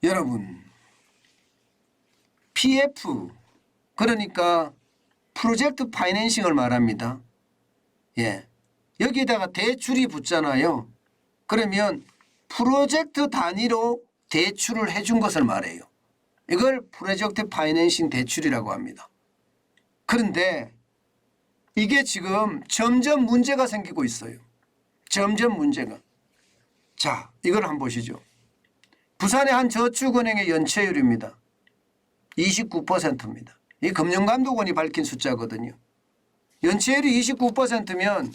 여러분, PF 그러니까 프로젝트 파이낸싱을 말합니다. 예. 여기에다가 대출이 붙잖아요. 그러면 프로젝트 단위로 대출을 해준 것을 말해요. 이걸 프로젝트 파이낸싱 대출이라고 합니다. 그런데 이게 지금 점점 문제가 생기고 있어요. 점점 문제가. 자, 이걸 한번 보시죠. 부산의 한 저축은행의 연체율입니다. 29%입니다. 이 금융감독원이 밝힌 숫자거든요. 연체율이 29%면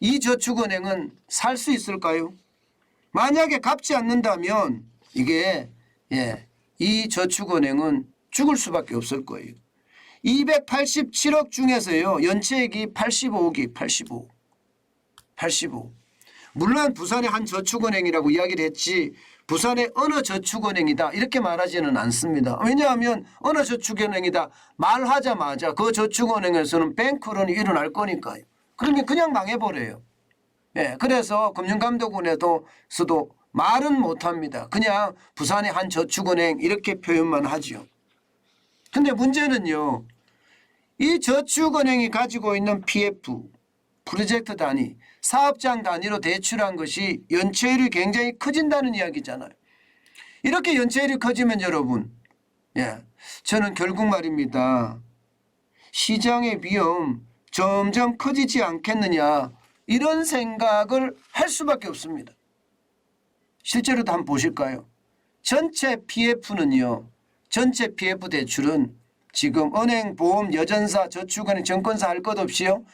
이 저축은행은 살 수 있을까요? 만약에 갚지 않는다면 이게 이 저축은행은 죽을 수밖에 없을 거예요. 287억 중에서요. 연체액이 85억이 85. 물론 부산의 한 저축은행이라고 이야기를 했지 부산의 어느 저축은행이다 이렇게 말하지는 않습니다. 왜냐하면 어느 저축은행이다 말하자마자 그 저축은행에서는 뱅크런이 일어날 거니까요. 그러면 그냥 망해버려요. 예, 그래서 금융감독원에서도 말은 못합니다. 그냥 부산의 한 저축은행 이렇게 표현만 하죠. 근데 문제는요. 이 저축은행이 가지고 있는 PF 프로젝트 단위 사업장 단위로 대출한 것이 연체율이 굉장히 커진다는 이야기잖아요. 이렇게 연체율이 커지면 여러분 저는 결국 말입니다. 시장의 위험 점점 커지지 않겠느냐 이런 생각을 할 수밖에 없습니다. 실제로도 한번 보실까요? 전체 PF는요. 전체 PF 대출은 지금 은행, 보험, 여전사, 저축은행, 증권사 할 것 없이요.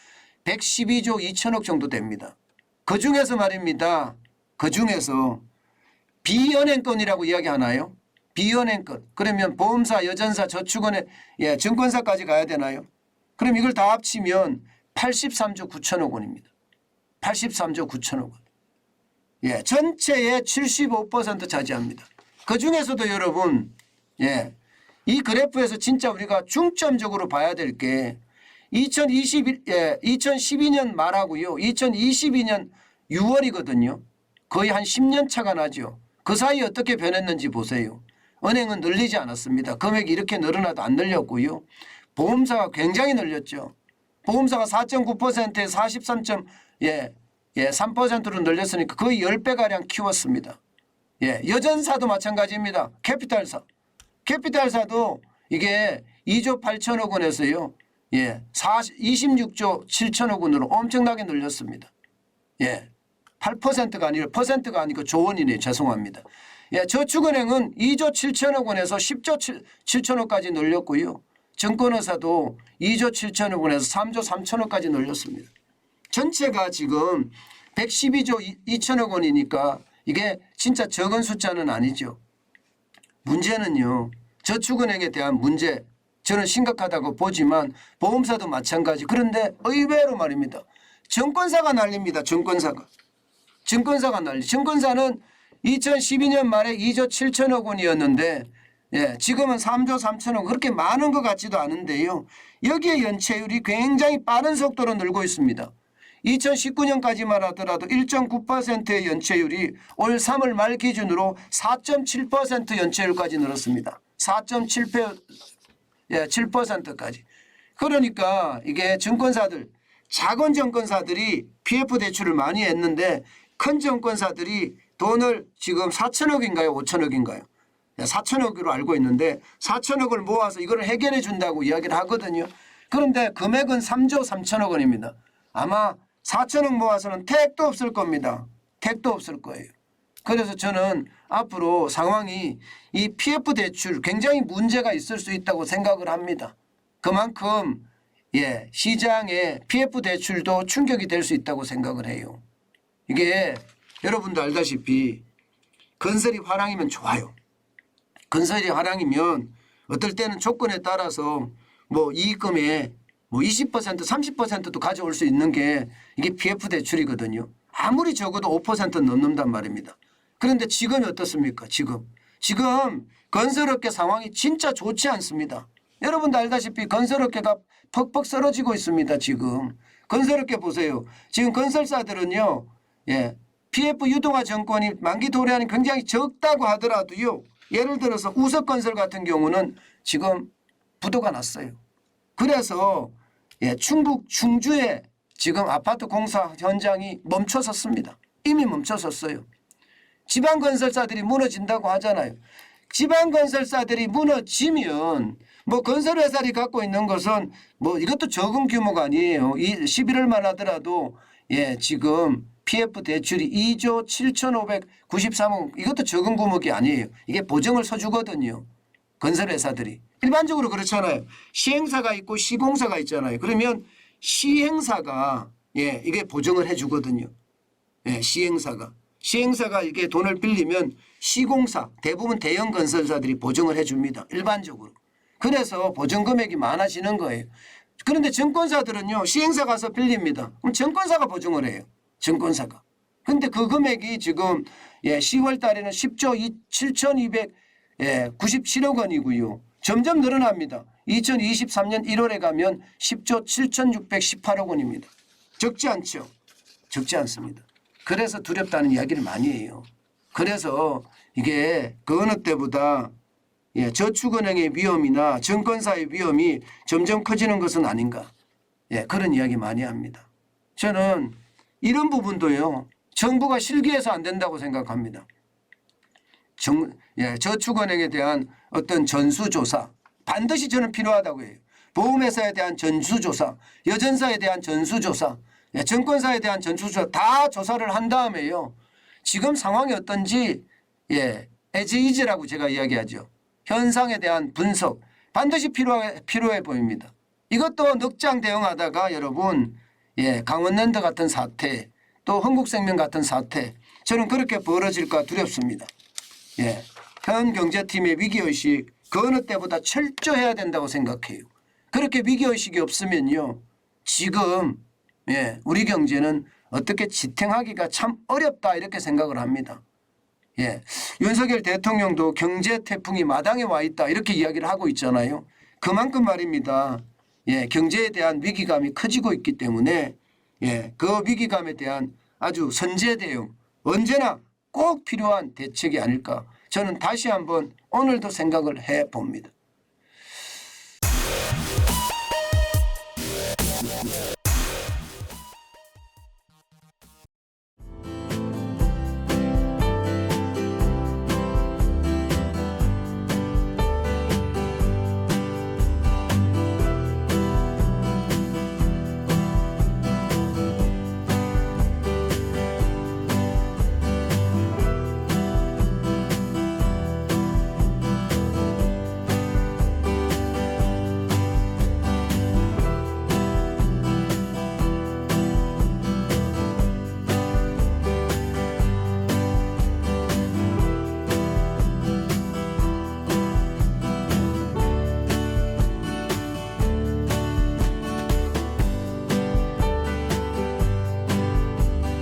112조 2천억 정도 됩니다. 그중에서 말입니다. 그중에서 비은행권이라고 이야기하나요? 비은행권. 그러면 보험사, 여전사, 저축은행, 증권사까지 가야 되나요? 그럼 이걸 다 합치면 83조 9천억 원입니다. 83조 9천억 원. 전체의 75% 차지합니다. 그중에서도 여러분 이 그래프에서 진짜 우리가 중점적으로 봐야 될 게 2012년 말하고요. 2022년 6월이거든요. 거의 한 10년 차가 나죠. 그 사이에 어떻게 변했는지 보세요. 은행은 늘리지 않았습니다. 금액이 이렇게 늘어나도 안 늘렸고요. 보험사가 굉장히 늘렸죠. 보험사가 4.9%에 43.3%로 늘렸으니까 거의 10배가량 키웠습니다. 여전사도 마찬가지입니다. 캐피탈사도 이게 2조 8천억 원에서요. 26조 7천억 원으로 엄청나게 늘렸습니다. 8%가 아니라 퍼센트가 아니고 조원이네요. 죄송합니다. 저축은행은 2조 7천억 원에서 10조 7천억까지 늘렸고요. 증권회사도 2조 7천억 원에서 3조 3천억까지 늘렸습니다. 전체가 지금 112조 2천억 원이니까 이게 진짜 적은 숫자는 아니죠. 문제는요. 저축은행에 대한 문제 저는 심각하다고 보지만 보험사도 마찬가지. 그런데 의외로 말입니다. 증권사가 난립니다. 증권사가 난리. 증권사는 2012년 말에 2조 7천억 원이었는데 지금은 3조 3천억 그렇게 많은 것 같지도 않은데요. 여기에 연체율이 굉장히 빠른 속도로 늘고 있습니다. 2019년까지만 하더라도 1.9%의 연체율이 올 3월 말 기준으로 4.7% 연체율까지 늘었습니다. 4.7%까지. 그러니까 이게 증권사들 작은 증권사들이 PF 대출을 많이 했는데 큰 증권사들이 돈을 지금 4천억인가요 5천억인가요 4천억으로 알고 있는데 4천억을 모아서 이걸 해결해 준다고 이야기를 하거든요. 그런데 금액은 3조 3천억 원입니다. 아마 4천억 모아서는 택도 없을 겁니다. 택도 없을 거예요. 그래서 저는 앞으로 상황이 이 PF 대출 굉장히 문제가 있을 수 있다고 생각을 합니다. 그만큼 시장에 PF 대출도 충격이 될 수 있다고 생각을 해요. 이게 여러분도 알다시피 건설이 화랑이면 좋아요. 건설이 화랑이면 어떨 때는 조건에 따라서 이익금의 20% 30%도 가져올 수 있는 게 이게 PF 대출이거든요. 아무리 적어도 5% 넘는단 말입니다. 그런데 지금이 어떻습니까? 지금 건설업계 상황이 진짜 좋지 않습니다. 여러분도 알다시피 건설업계가 퍽퍽 쓰러지고 있습니다. 지금 건설업계 보세요. 지금 건설사들은요. PF 유동화 정권이 만기 도래하는 굉장히 적다고 하더라도요. 예를 들어서 우석건설 같은 경우는 지금 부도가 났어요. 그래서 충북 충주에 지금 아파트 공사 현장이 멈춰섰습니다. 이미 멈춰섰어요. 지방건설사들이 무너진다고 하잖아요. 지방건설사들이 무너지면 뭐 건설회사들이 갖고 있는 것은 뭐 이것도 적은 규모가 아니에요. 11월만 하더라도 지금 PF 대출이 2조 7,593억, 이것도 적은 규모가 아니에요. 이게 보증을 서주거든요. 건설회사들이. 일반적으로 그렇잖아요. 시행사가 있고 시공사가 있잖아요. 그러면 시행사가 이게 보증을 해주거든요. 시행사가 이게 돈을 빌리면 시공사, 대부분 대형 건설사들이 보증을 해줍니다. 일반적으로. 그래서 보증 금액이 많아지는 거예요. 그런데 증권사들은요, 시행사 가서 빌립니다. 그럼 증권사가 보증을 해요. 증권사가. 근데 그 금액이 지금 10월 달에는 10조 7,297억 원이고요. 점점 늘어납니다. 2023년 1월에 가면 10조 7,618억 원입니다. 적지 않죠. 적지 않습니다. 그래서 두렵다는 이야기를 많이 해요. 그래서 이게 그 어느 때보다 저축은행의 위험이나 증권사의 위험이 점점 커지는 것은 아닌가. 그런 이야기 많이 합니다. 저는 이런 부분도요. 정부가 실기해서 안 된다고 생각합니다. 저축은행에 대한 어떤 전수조사 반드시 저는 필요하다고 해요. 보험회사에 대한 전수조사, 여전사에 대한 전수조사, 증권사에 대한 전수조사 다 조사를 한 다음에요. 지금 상황이 어떤지 에즈이즈라고 제가 이야기하죠. 현상에 대한 분석 반드시 필요해 보입니다. 이것도 넉장 대응하다가 여러분 강원랜드 같은 사태 또 흥국생명 같은 사태 저는 그렇게 벌어질까 두렵습니다. 현 경제팀의 위기의식 그 어느 때보다 철저해야 된다고 생각해요. 그렇게 위기의식이 없으면요. 지금 우리 경제는 어떻게 지탱하기가 참 어렵다 이렇게 생각을 합니다. 윤석열 대통령도 경제 태풍이 마당에 와 있다 이렇게 이야기를 하고 있잖아요. 그만큼 말입니다. 경제에 대한 위기감이 커지고 있기 때문에 그 위기감에 대한 아주 선제 대응 언제나 꼭 필요한 대책이 아닐까 저는 다시 한번 오늘도 생각을 해봅니다.